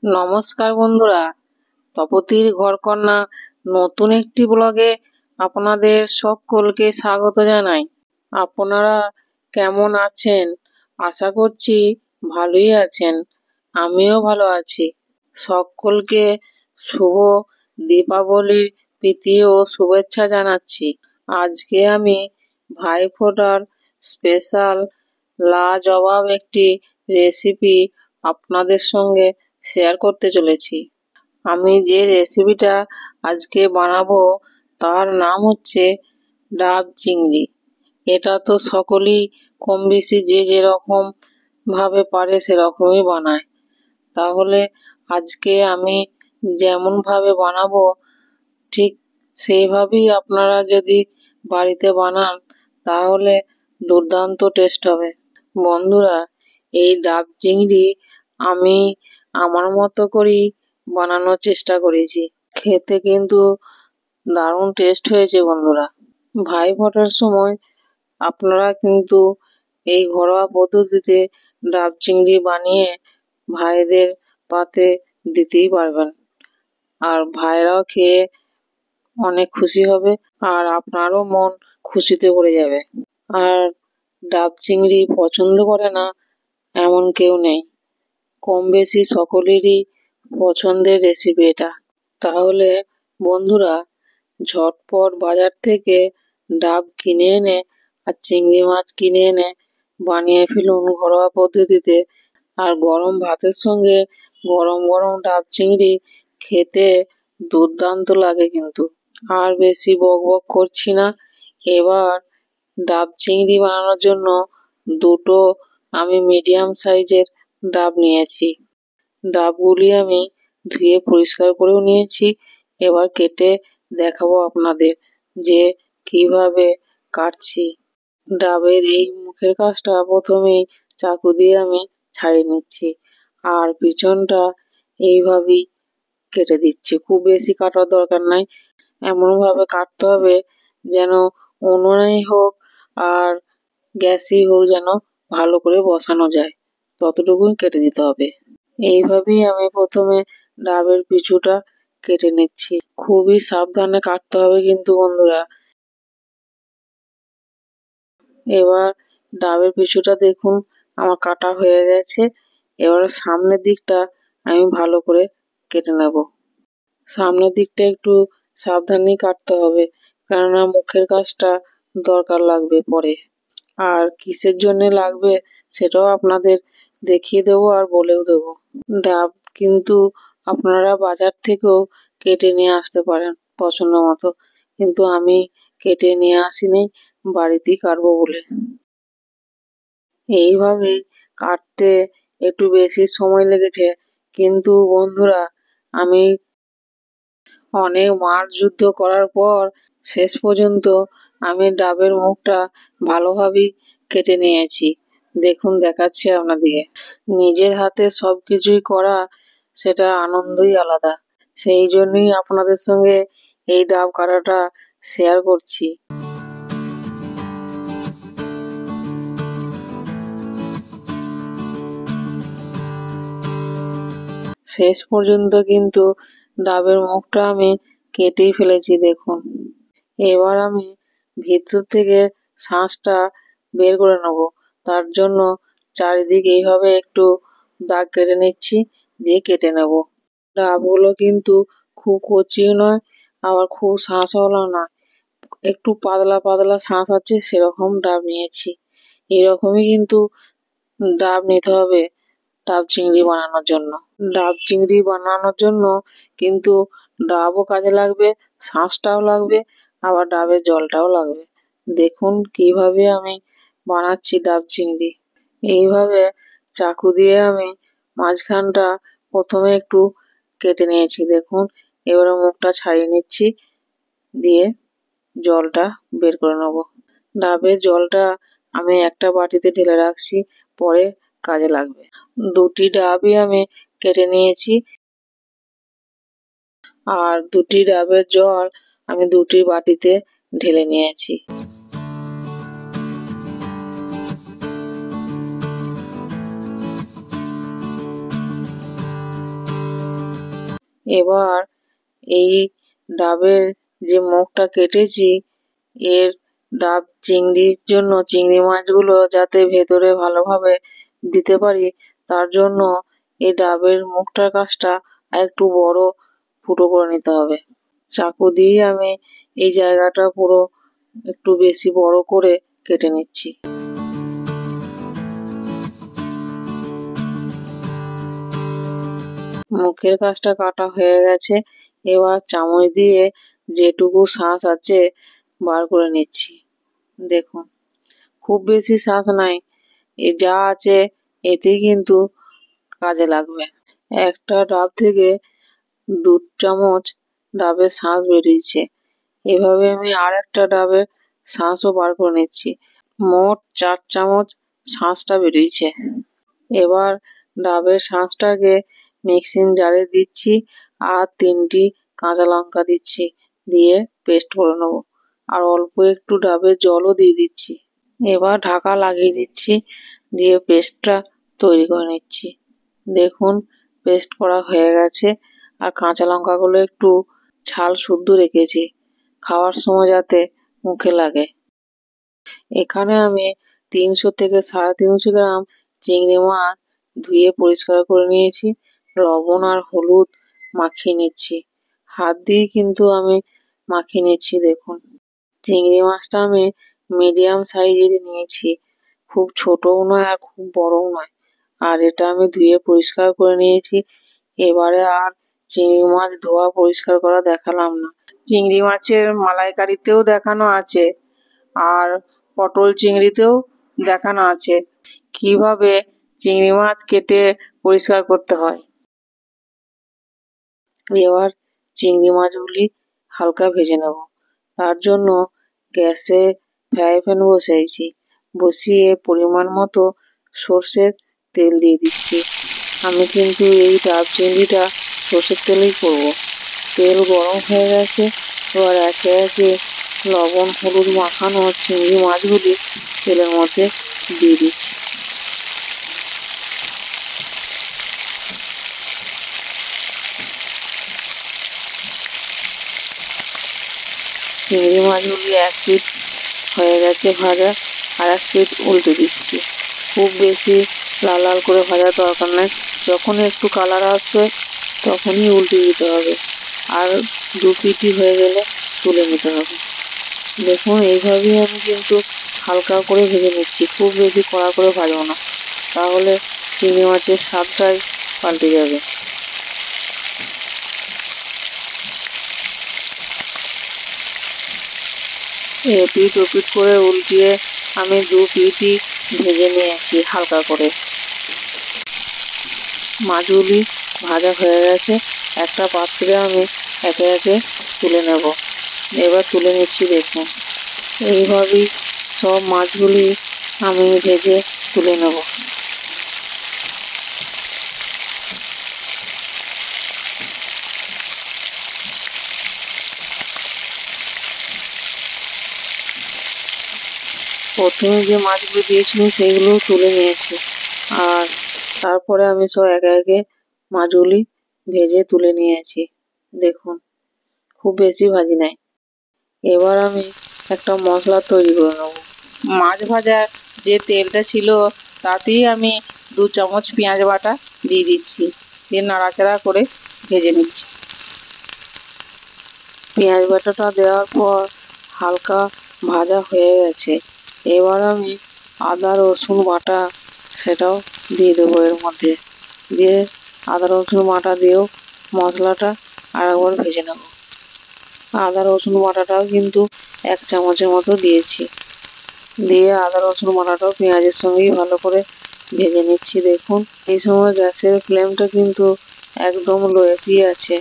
নমস্কার বন্ধুরা, তপতির ঘরকন্যা নতুন একটি ব্লগে আপনাদের সকলকে স্বাগত জানাই। আপনারা কেমন আছেন? আশা করছি ভালোই আছেন। আমিও ভালো আছি। সকলকে শুভ দীপাবলির প্রীতি ও শুভেচ্ছা জানাচ্ছি। আজকে আমি ভাইফোঁটার স্পেশাল লাজবাব একটি রেসিপি আপনাদের সঙ্গে শেয়ার করতে চলেছি। আমি যে রেসিপিটা আজকে বানাবো তার নাম হচ্ছে ডাব চিংড়ি। এটা তো সকলেই কম বেশি যে যেরকম ভাবে পারে সেরকমই বানায়। তাহলে আজকে আমি যেমন ভাবে বানাবো ঠিক সেইভাবেই আপনারা যদি বাড়িতে বানান তাহলে দুর্দান্ত টেস্ট হবে। বন্ধুরা, এই ডাব চিংড়ি আমি আমার মতো করেই বানানোর চেষ্টা করেছি। খেতে কিন্তু দারুণ টেস্ট হয়েছে বন্ধুরা। ভাইফোঁটার সময় আপনারা কিন্তু এই ঘরোয়া পদ্ধতিতে ডাব চিংড়ি বানিয়ে ভাইদের পাতে দিতেই পারবেন, আর ভাইরাও খেয়ে অনেক খুশি হবে আর আপনারও মন খুশিতে ভরে যাবে। আর ডাব চিংড়ি পছন্দ করে না এমন কেউ নেই, কম বেশি সকলেরই পছন্দের রেসিপি এটা। তাহলে বন্ধুরা, ঝটপট বাজার থেকে ডাব কিনে এনে আর চিংড়ি মাছ কিনে এনে বানিয়ে ফেলুন ঘরোয়া পদ্ধতিতে। আর গরম ভাতের সঙ্গে গরম গরম ডাব চিংড়ি খেতে দুর্দান্ত লাগে কিন্তু। আর বেশি বক বক করছি না, এবার ডাব চিংড়ি বানানোর জন্য দুটো আমি মিডিয়াম সাইজের ডাব নিয়েছি। ডাবগুলি আমি ধুয়ে পরিষ্কার করেও নিয়েছি। এবার কেটে দেখাবো আপনাদের যে কিভাবে কাটছি। ডাবের এই মুখের কাছটা প্রথমেই চাকু দিয়ে আমি ছাড়িয়ে নিচ্ছি, আর পিছনটা এইভাবেই কেটে দিচ্ছি। খুব বেশি কাটার দরকার নাই, এমনভাবে কাটতে হবে যেন উনুনেই হোক আর গ্যাসেই হোক যেন ভালো করে বসানো যায়, ততটুকুই কেটে দিতে হবে। এইভাবেই আমি প্রথমে ডাবের পিছুটা কেটে নিচ্ছি। খুবই সাবধানে কাটতে হবে কিন্তু বন্ধুরা। এবার ডাবের পিছুটা দেখুন আমার কাটা হয়ে গেছে। এবার সামনের দিকটা আমি ভালো করে কেটে নেব। সামনের দিকটা একটু সাবধানেই কাটতে হবে, কেননা মুখের কাছটা দরকার লাগবে পরে। আর কিসের জন্যে লাগবে সেটাও আপনাদের দেখিয়ে দেবো আর বলেও দেবো। ডাব কিন্তু আপনারা বাজার থেকেও কেটে নিয়ে আসতে পারেন পছন্দ মতো, কিন্তু আমি কেটে নিয়ে আসিনি, বাড়িতেই কাটবো বলে। এইভাবেই কাটতে একটু বেশি সময় লেগেছে, কিন্তু বন্ধুরা আমি অনেক মার যুদ্ধ করার পর শেষ পর্যন্ত আমি ডাবের মুখটা ভালোভাবেই কেটে নিয়েছি। দেখুন, দেখাচ্ছি আপনাদেরকে। নিজের হাতে সব কিছুই করা, সেটা আনন্দই আলাদা। সেই জন্যই আপনাদের সঙ্গে এই ডাব কাটাটা শেয়ার করছি। শেষ পর্যন্ত কিন্তু ডাবের মুখটা আমি কেটেই ফেলেছি দেখুন। এবার আমি ভিতর থেকে শাঁসটা বের করে নেব। তার জন্য চারিদিকে এইভাবে একটু দাগ কেটে নিচ্ছি, দিয়ে কেটে নেব। ডাবগুলো কিন্তু খুব কচিও নয় আবার খুব শাঁসওয়ালা নয়, একটু পাতলা পাতলা শাঁস আছে সেরকম ডাব নিয়েছি। এরকমই কিন্তু ডাব নিতে হবে ডাব চিংড়ি বানানোর জন্য। ডাব চিংড়ি বানানোর জন্য কিন্তু ডাবও কাজে লাগবে, শাঁসটাও লাগবে, আবার ডাবের জলটাও লাগবে। দেখুন কিভাবে আমি বানাচ্ছি ডাব চিংড়ি। এইভাবে চাকু দিয়ে আমি মাঝখানটা প্রথমে একটু কেটে নিয়েছি দেখুন। এবারে মুখটা ছাড়িয়ে নিচ্ছি, দিয়ে জলটা বের করে নেব। ডাবের জলটা আমি একটা বাটিতে ঢেলে রাখছি, পরে কাজে লাগবে। দুটি ডাবই আমি কেটে নিয়েছি, আর দুটি ডাবের জল আমি দুটি বাটিতে ঢেলে নিয়েছি। এবার এই ডাবের যে মুখটা কেটেছি, এর ডাব চিংড়ির জন্য চিংড়ি মাছগুলো যাতে ভেতরে ভালোভাবে দিতে পারি, তার জন্য এই ডাবের মুখটার কাছটা একটু বড় ফুটো করে নিতে হবে। চাকু দিয়ে আমি এই জায়গাটা পুরো একটু বেশি বড় করে কেটে নিচ্ছি। মুখের কাছটা কাটা হয়ে গেছে। এবার চামচ দিয়ে যেটুকু শাঁস আছে বার করে নিচ্ছি। দেখুন, খুব বেশি শাঁস নাই, এ যা আছে এতেই কিন্তু কাজে লাগবে। একটা ডাব থেকে 2 চামচ ডাবের শাঁস বেরিয়েছে। এভাবে আমি আর একটা ডাবের শাঁসও বার করে নিচ্ছি। মোট 4 চামচ শাঁসটা বেরিয়েছে। এবার ডাবের শাঁসটাকে মিক্সিং জারে দিচ্ছি আর 3টি কাঁচা লঙ্কা দিচ্ছি, দিয়ে পেস্ট করে নেবো। আর অল্প একটু ডাবের জলও দিয়ে দিচ্ছি। এবার ঢাকা লাগিয়ে দিচ্ছি, দিয়ে পেস্টটা তৈরি করে নিচ্ছি। দেখুন, পেস্ট করা হয়ে গেছে। আর কাঁচা লঙ্কাগুলো একটু ছাল শুদ্ধ রেখেছি, খাওয়ার সময় যাতে মুখে লাগে। এখানে আমি 300 থেকে 350 গ্রাম চিংড়ি মাছ ধুয়ে পরিষ্কার করে নিয়েছি। লবণ আর হলুদ মাখিয়ে নিচ্ছি, হাত দিয়ে কিন্তু আমি মাখিয়ে নিচ্ছি। দেখুন, চিংড়ি মাছটা আমি মিডিয়াম সাইজেরই নিয়েছি, খুব ছোটও নয় আর খুব বড়ও নয়। আর এটা আমি ধুয়ে পরিষ্কার করে নিয়েছি। এবারে আর চিংড়ি মাছ ধোয়া পরিষ্কার করা দেখালাম না। চিংড়ি মাছের মালাইকারিতেও দেখানো আছে, আর পটল চিংড়িতেও দেখানো আছে কিভাবে চিংড়ি মাছ কেটে পরিষ্কার করতে হয়। এবার চিংড়ি মাছগুলি হালকা ভেজে নেব। তার জন্য গ্যাসে ফ্রাই প্যান বসাইছি, বসিয়ে পরিমাণ মতো সর্ষের তেল দিয়ে দিচ্ছি। আমি কিন্তু এই ডাব চিংড়িটা সর্ষের তেলেই করব। তেল গরম হয়ে গেছে। এবার একে একে লবণ হলুদ মাখানো চিংড়ি মাছগুলি তেলের মধ্যে দিয়ে দিচ্ছি। চিংড়ি মাছগুলি 1 পিঠ হয়ে গেছে ভাজা, আর 1 পিঠ উল্টে দিচ্ছি। খুব বেশি লাল লাল করে ভাজার দরকার নেই, যখন একটু কালার আসবে তখনই উল্টে দিতে হবে। আর 2 পিঠই হয়ে গেলে তুলে নিতে হবে। দেখুন, এইভাবেই আমি কিন্তু হালকা করে ভেজে নিচ্ছি, খুব বেশি কড়া করে ভাজবো না, তাহলে চিংড়ি মাছের স্বাদটাই পাল্টে যাবে। এপিঠ ওপিঠ করে উল্টিয়ে আমি 2 পিঠই ভেজে নিয়েছি হালকা করে। মাছগুলি ভাজা হয়ে গেছে। একটা পাত্রে আমি একে একে তুলে নেব। এবার তুলে নিচ্ছি। দেখুন, এইভাবেই সব মাছগুলি আমি ভেজে তুলে নেব। প্রথমে যে মাছগুলো দিয়েছিলাম সেইগুলোও তুলে নিয়েছি, আর তারপরে আমি সব একে একে মাছগুলি ভেজে তুলে নিয়েছি। দেখুন, খুব বেশি ভাজি নাই। এবার আমি একটা মশলা তৈরি করে নেব। মাছ ভাজার যে তেলটা ছিল তাতেই আমি 2 চামচ পেঁয়াজ বাটা দিয়ে দিচ্ছি, দিয়ে নাড়াচাড়া করে ভেজে নিচ্ছি। পেঁয়াজ বাটাটা দেওয়ার পর হালকা ভাজা হয়ে গেছে। এবার আমি আদা রসুন বাটা সেটাও দিয়ে দেবো এর মধ্যে, দিয়ে আদা রসুন বাটা দিয়েও মশলাটা আরেকবার ভেজে নেব। আদা রসুন বাটাটাও কিন্তু 1 চামচের মতো দিয়েছি, দিয়ে আদা রসুন বাটাটাও পেঁয়াজের সঙ্গেই ভালো করে ভেজে নিচ্ছি। দেখুন, এই সময় গ্যাসের ফ্লেমটা কিন্তু একদম লোয়েতেই আছে,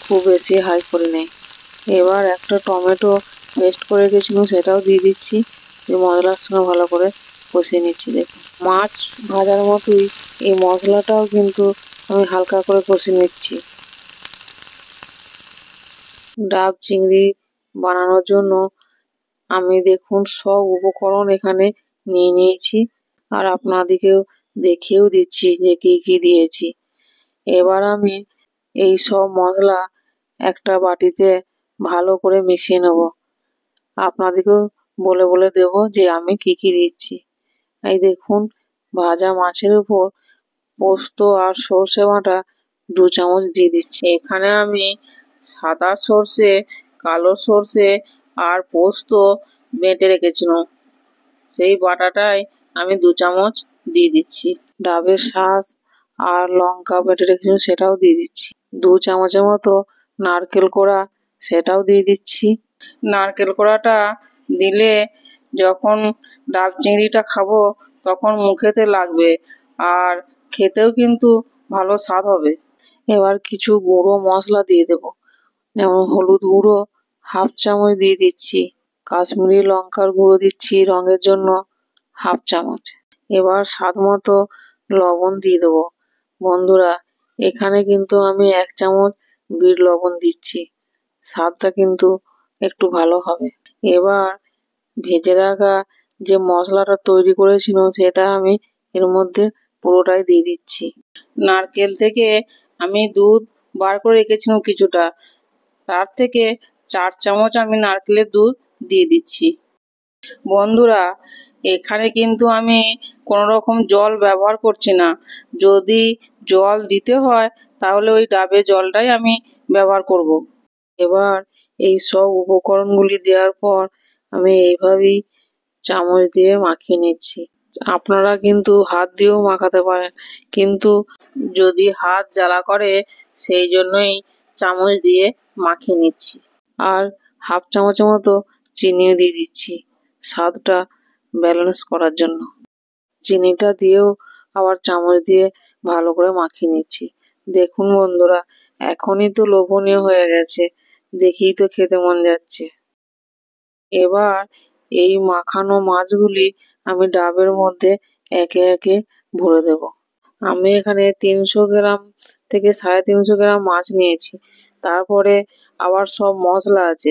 খুব বেশি হাই করে নেই। এবার একটা টমেটো পেস্ট করে রেখেছিলাম সেটাও দিয়ে দিচ্ছি, দিয়ে মশলার সঙ্গে ভালো করে কষিয়ে নিচ্ছি। দেখুন, মাছ ভাজার মতোই এই মশলাটাও কিন্তু আমি হালকা করে কষিয়ে নিচ্ছি। ডাব চিংড়ি বানানোর জন্য আমি দেখুন সব উপকরণ এখানে নিয়ে নিয়েছি, আর আপনাদেরকেও দেখিয়েও দিচ্ছি যে কি কি দিয়েছি। এবার আমি এই সব মশলা একটা বাটিতে ভালো করে মিশিয়ে নেব। আপনাদেরকেও বলে বলে দেব যে আমি কি কি দিচ্ছি। এই দেখুন, ভাজা মাছের উপর পোস্ত আর সর্ষে বাটা 2 চামচ দিয়ে দিচ্ছি। এখানে আমি সাদা সর্ষে, কালো সর্ষে আর পোস্ত বেটে রেখেছিলাম, সেই বাটাটাই আমি 2 চামচ দিয়ে দিচ্ছি। ডাবের শাঁস আর লঙ্কা বেটে রেখেছিলাম, সেটাও দিয়ে দিচ্ছি। 2 চামচের মতো নারকেল কোড়া, সেটাও দিয়ে দিচ্ছি। নারকেল কোড়াটা দিলে যখন ডাব চিংড়িটা খাবো তখন মুখেতে লাগবে আর খেতেও কিন্তু ভালো স্বাদ হবে। এবার কিছু গুঁড়ো মশলা দিয়ে দেব, যেমন হলুদ গুঁড়ো 1/2 চামচ দিয়ে দিচ্ছি, কাশ্মীরি লঙ্কার গুঁড়ো দিচ্ছি রঙের জন্য 1/2 চামচ। এবার স্বাদ মতো লবণ দিয়ে দেবো। বন্ধুরা, এখানে কিন্তু আমি 1 চামচ বিট লবণ দিচ্ছি, স্বাদটা কিন্তু একটু ভালো হবে। এবার ভেজে রাখা যে মশলাটা তৈরি করেছিলাম সেটা আমি এর মধ্যে পুরোটাই দিয়ে দিচ্ছি। নারকেল থেকে আমি দুধ বার করে রেখেছিলাম কিছুটা, তার থেকে 4 চামচ আমি নারকেলের দুধ দিয়ে দিচ্ছি। বন্ধুরা, এখানে কিন্তু আমি কোনো রকম জল ব্যবহার করছি না। যদি জল দিতে হয় তাহলে ওই ডাবের জলটাই আমি ব্যবহার করব। এবার এই সব উপকরণগুলি দেওয়ার পর আমি এইভাবেই চামচ দিয়ে মাখিয়ে নিচ্ছি। আপনারা কিন্তু হাত দিয়েও মাখাতে পারেন, কিন্তু যদি হাত জ্বালা করে সেই জন্যই চামচ দিয়ে মাখিয়ে নিচ্ছি। আর 1/2 চামচের মতো চিনিও দিয়ে দিচ্ছি স্বাদটা ব্যালেন্স করার জন্য। চিনিটা দিয়েও আবার চামচ দিয়ে ভালো করে মাখিয়ে নিচ্ছি। দেখুন বন্ধুরা, এখনই তো লোভনীয় হয়ে গেছে, দেখেই তো খেতে মন যাচ্ছে। এবার এই মাখানো মাছগুলি আমি ডাবের মধ্যে একে একে ভরে দেব। আমি এখানে 300 গ্রাম থেকে 350 গ্রাম মাছ নিয়েছি, তারপরে আবার সব মশলা আছে,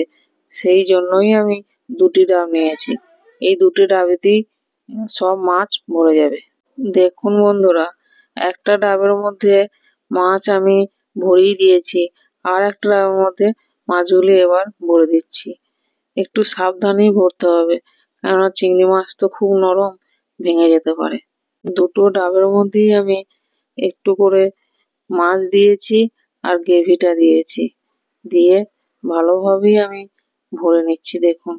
সেই জন্যই আমি 2টি ডাব নিয়েছি। এই 2টি ডাবেতেই সব মাছ ভরে যাবে। দেখুন বন্ধুরা, একটা ডাবের মধ্যে মাছ আমি ভরেই দিয়েছি, আর একটা ডাবের মধ্যে মাছগুলি এবার ভরে দিচ্ছি। একটু সাবধানেই ভরতে হবে, কেননা চিংড়ি মাছ তো খুব নরম, ভেঙে যেতে পারে। 2টো ডাবের মধ্যেই আমি একটু করে মাছ দিয়েছি আর গ্রেভিটা দিয়েছি, দিয়ে ভালোভাবেই আমি ভরে নিচ্ছি। দেখুন,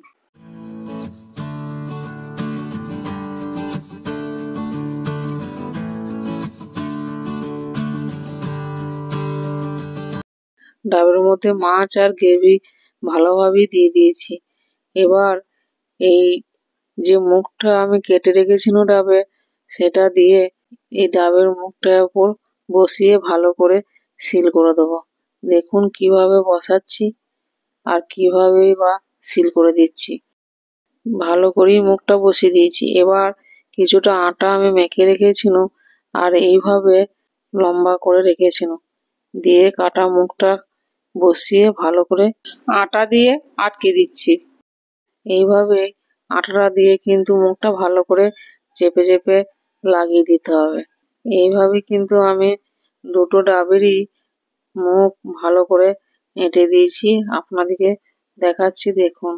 ডাবের মধ্যে মাছ আর গ্রেভি ভালোভাবেই দিয়ে দিয়েছি। এবার এই যে মুখটা আমি কেটে রেখেছিলাম ডাবে, সেটা দিয়ে এই ডাবের মুখটার উপর বসিয়ে ভালো করে সিল করে দেবো। দেখুন কিভাবে বসাচ্ছি আর কিভাবেই বা সিল করে দিচ্ছি। ভালো করেই মুখটা বসিয়ে দিয়েছি। এবার কিছুটা আটা আমি মেখে রেখেছিলাম আর এইভাবে লম্বা করে রেখেছিলাম, দিয়ে কাটা মুখটা বসিয়ে ভালো করে আটা দিয়ে আটকে দিচ্ছি। এইভাবে আটাটা দিয়ে কিন্তু মুখটা ভালো করে চেপে চেপে লাগিয়ে দিতে হবে। এইভাবে কিন্তু আমি 2টো ডাবেরই মুখ ভালো করে এঁটে দিয়েছি, আপনাদেরকে দেখাচ্ছি। দেখুন,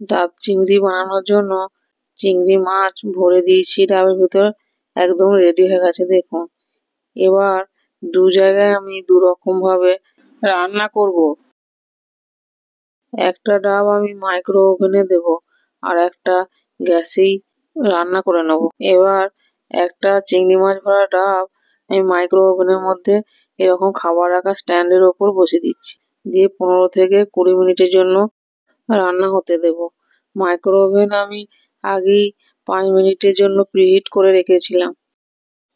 ডাব চিংড়ি বানানোর জন্য চিংড়ি মাছ ভরে দিয়েছি ডাবের ভিতর, একদম রেডি হয়ে গেছে। দেখুন, এবার 2 জায়গায় আমি 2 রকম ভাবে রান্না করব। একটা ডাব আমি মাইক্রো ওভেনে দেব আর একটা গ্যাসেই রান্না করে নেব। এবার একটা চিংড়ি মাছ ভরা ডাব আমি মাইক্রো ওভেনের মধ্যে এরকম খাবার রাখা স্ট্যান্ডের ওপর বসিয়ে দিচ্ছি, দিয়ে 15 থেকে 20 মিনিটের জন্য রান্না হতে দেব। মাইক্রো ওভেন আমি আগেই 5 মিনিটের জন্য প্রিহিট করে রেখেছিলাম।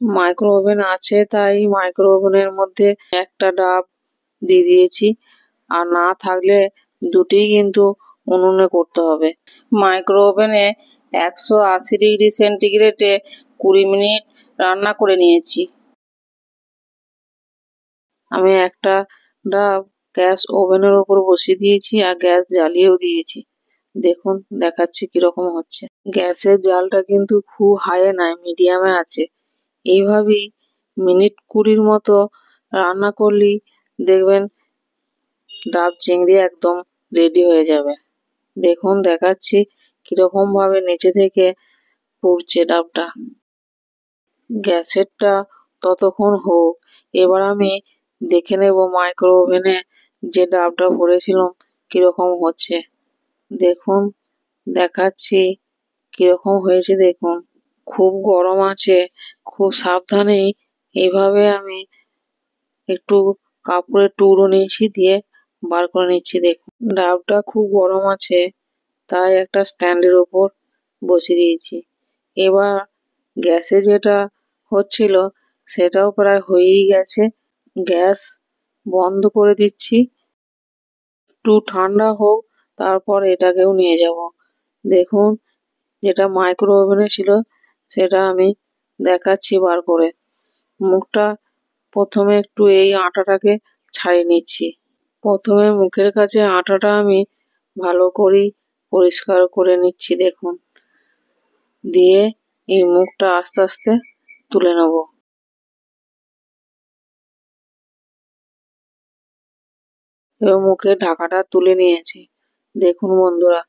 মাইক্রো ওভেন আছে তাই মাইক্রো ওভেনের মধ্যে একটা ডাব দিয়ে দিয়েছি, আর না থাকলে 2টিই কিন্তু উনুনে করতে হবে। মাইক্রো ওভেনে 180 ডিগ্রি সেন্টিগ্রেডে 20 মিনিট রান্না করে নিয়েছি। আমি একটা ডাব গ্যাস ওভেনের ওপর বসিয়ে দিয়েছি আর গ্যাস জ্বালিয়েও দিয়েছি। দেখুন, দেখাচ্ছি কিরকম হচ্ছে। গ্যাসের জালটা কিন্তু খুব হাইয়ে নয়, মিডিয়ামে আছে। এইভাবেই মিনিট 20 মতো রান্না করলেই দেখবেন ডাব চিংড়ি একদম রেডি হয়ে যাবে। দেখুন দেখাচ্ছি কিরকম ভাবে নিচে থেকে পুড়ছে ডাবটা। গ্যাসেরটা ততক্ষণ হোক, এবার আমি দেখে নেব মাইক্রো ওভেনে যে ডাবটা ভরেছিলাম কিরকম হচ্ছে। দেখুন দেখাচ্ছি কিরকম হয়েছে দেখুন। খুব গরম আছে, খুব সাবধানেই এইভাবে আমি একটু কাপড়ের টুকরো নিয়েছি, দিয়ে বার করে নিচ্ছি। দেখুন ডাবটা খুব গরম আছে, তাই একটা স্ট্যান্ডের ওপর বসিয়ে দিয়েছি। এবার গ্যাসে যেটা হচ্ছিল সেটাও প্রায় হয়েই গেছে। গ্যাস বন্ধ করে দিচ্ছি, একটু ঠান্ডা হোক, তারপর এটাকেও নিয়ে যাব। দেখুন যেটা মাইক্রো ওভেনে ছিল সেটা আমি দেখাচ্ছি বার করে। মুখটা প্রথমে একটু এই আটাটাকে ছাড়িয়ে নিচ্ছি। প্রথমে মুখের কাছে আটাটা আমি ভালো করেই পরিষ্কার করে নিচ্ছি। দেখুন, দিয়ে এই মুখটা আস্তে আস্তে তুলে নেব। এবার মুখের ঢাকাটা তুলে নিয়েছি। দেখুন বন্ধুরা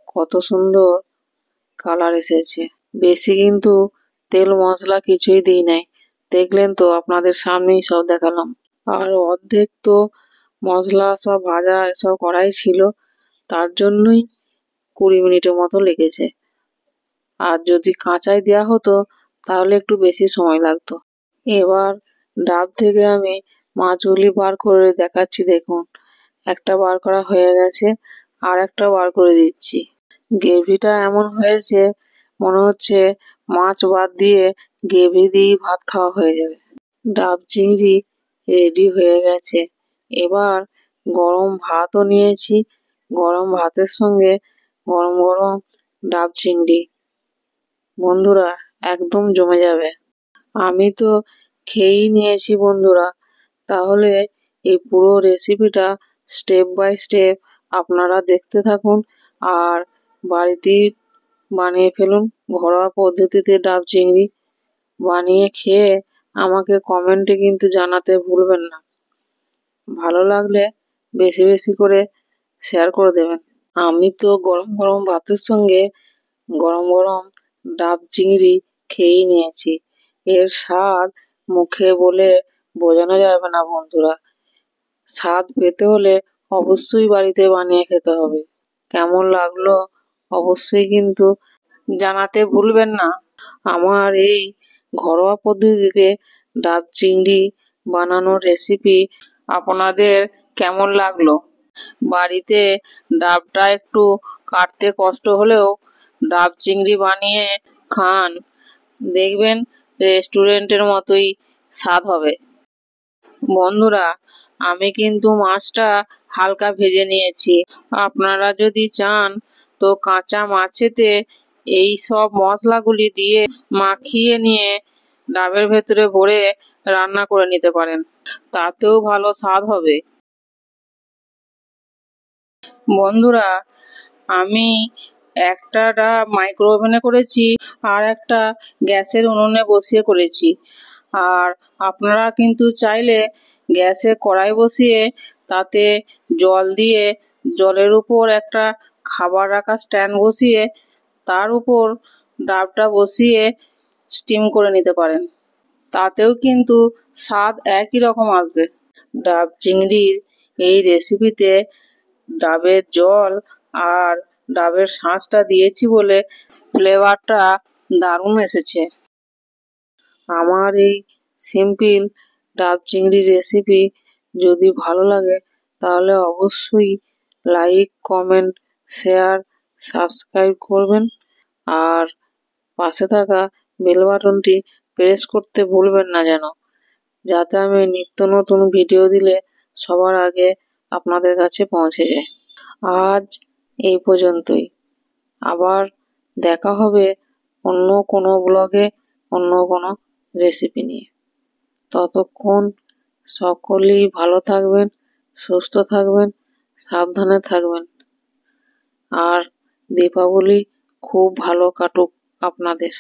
কত সুন্দর কালার এসেছে। বেশি কিন্তু তেল মশলা কিছুই দিই নাই, দেখলেন তো, আপনাদের সামনেই সব দেখালাম। আর অর্ধেক তো মশলা সব ভাজা এসব করাই ছিল, তার জন্যই 20 মিনিটের মতো লেগেছে। আর যদি কাঁচাই দেওয়া হতো তাহলে একটু বেশি সময় লাগতো। এবার ডাব থেকে আমি মাছগুলি বার করে দেখাচ্ছি। দেখুন একটা বার করা হয়ে গেছে, আর একটা বার করে দিচ্ছি। গ্রেভিটা এমন হয়েছে মনে হচ্ছে মাছ বাদ দিয়ে গ্রেভি দিয়েই ভাত খাওয়া হয়ে যাবে। ডাব চিংড়ি রেডি হয়ে গেছে। এবার গরম ভাতও নিয়েছি, গরম ভাতের সঙ্গে গরম গরম ডাব চিংড়ি বন্ধুরা একদম জমে যাবে। আমি তো খেয়েই নিয়েছি বন্ধুরা। তাহলে এই পুরো রেসিপিটা স্টেপ বাই স্টেপ আপনারা দেখতে থাকুন আর বাড়িতেই বানিয়ে ফেলুন। ঘরোয়া পদ্ধতিতে ডাব চিংড়ি বানিয়ে খেয়ে আমাকে কমেন্টে কিন্তু জানাতে ভুলবেন না। ভালো লাগলে বেশি বেশি করে শেয়ার করে দেবেন। আমি তো গরম গরম ভাতের সঙ্গে গরম গরম ডাব চিংড়ি খেয়েই নিয়েছি। এর স্বাদ মুখে বলে বোঝানো যাবে না বন্ধুরা। স্বাদ পেতে হলে অবশ্যই বাড়িতে বানিয়ে খেতে হবে। কেমন লাগলো অবশ্যই কিন্তু জানাতে ভুলবেন না। আমার এই ঘরোয়া পদ্ধতিতে ডাব চিংড়ি বানানোর রেসিপি আপনাদের কেমন লাগলো? বাড়িতে ডাবটা একটু কাটতে কষ্ট হলেও ডাব চিংড়ি বানিয়ে খান, দেখবেন রেস্টুরেন্টের মতোই স্বাদ হবে। বন্ধুরা আমি কিন্তু মাছটা হালকা ভেজে নিয়েছি। আপনারা যদি চান তো কাঁচা মাছেতে এই সব মশলাগুলি দিয়ে মাখিয়ে নিয়ে ডাবের ভেতরে ভরে রান্না করে নিতে পারেন, তাতেও ভালো স্বাদ হবে। বন্ধুরা আমি একটা ডাব মাইক্রো ওভেনে করেছি, আর একটা গ্যাসের উনুনে বসিয়ে করেছি। আর আপনারা কিন্তু চাইলে গ্যাসে কড়াই বসিয়ে তাতে জল দিয়ে জলের উপর একটা খাবার রাখা স্ট্যান্ড বসিয়ে তার উপর ডাবটা বসিয়ে স্টিম করে নিতে পারেন, তাতেও কিন্তু স্বাদ একই রকম আসবে। ডাব চিংড়ির এই রেসিপিতে ডাবের জল আর ডাবের শাঁসটা দিয়েছি বলে ফ্লেভারটা দারুণ এসেছে। আমার এই সিম্পল ডাব চিংড়ি রেসিপি যদি ভালো লাগে তাহলে অবশ্যই লাইক, কমেন্ট, শেয়ার, সাবস্ক্রাইব করবেন। আর পাশে থাকা বেল বাটনটি প্রেস করতে ভুলবেন না যেন, যাতে আমি নিত্য নতুন ভিডিও দিলে সবার আগে আপনাদের কাছে পৌঁছে যায়। আজ এই পর্যন্তই। আবার দেখা হবে অন্য কোনো ব্লগে, অন্য কোনো রেসিপি নিয়ে। ততক্ষণ সকলেই ভালো থাকবেন, সুস্থ থাকবেন, সাবধানে থাকবেন। আর দীপাবলি খুব ভালো কাটুক আপনাদের।